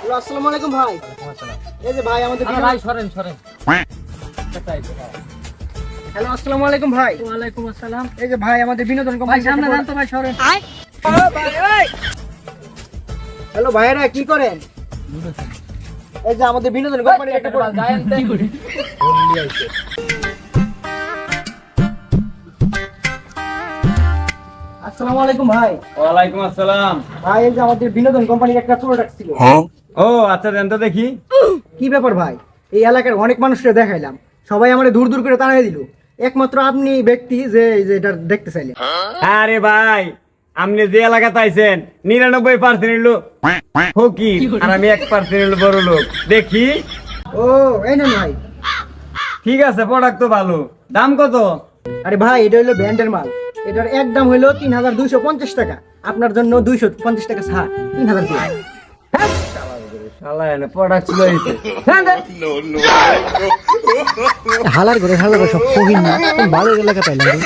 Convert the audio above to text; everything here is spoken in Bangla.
হ্যালো, আসসালামু আলাইকুম ভাই। এই যে ভাই আমাদের ভাই সরেন সরেন। হ্যালো, আসসালামু আলাইকুম ভাই। ওয়ালাইকুম আসসালাম। এই যে ভাই আমাদের বিনোদন ভাই কোম্পানি সামনে যান তো ভাই সরেন। হ্যালো ভাইরা, কি করেন? এই যে আমাদের বিনোদন কোম্পানির একটা যায়েন কি করে? আসসালামু আলাইকুম ভাই। ওয়ালাইকুম আসসালাম। ভাই এই যে আমাদের বিনোদন কোম্পানির একটা প্রোডাক্ট ছিল। ও আচ্ছা, দেন তো দেখি। কি ব্যাপার ভাই? এই এলাকার অনেক মানুষকে দেখাইলাম, সবাই আমারে দূর দূর করে তাড়াই দিল, একমাত্র আপনি ব্যক্তি যে এই যে এটা দেখতে চাইলেন। আরে ভাই, আপনি যে এলাকাতে আইছেন 99% লোক ফকির, আর আমি 1% বড় লোক। দেখি। ও এই নেন ভাই। ঠিক আছে, প্রোডাক্ট তো ভালো। দাম কত? আরে ভাই, এটা হলো ব্র্যান্ডের মাল, এটার একদম হইলো 3250 টাকা। আপনার জন্য 250 টাকা ছাড়, 3000 টাকা। শালা এনে প্রোডাক্ট ছিল এইছে। হালার ঘরে সব ফকির না, ভালো এলাকা পাইলাম।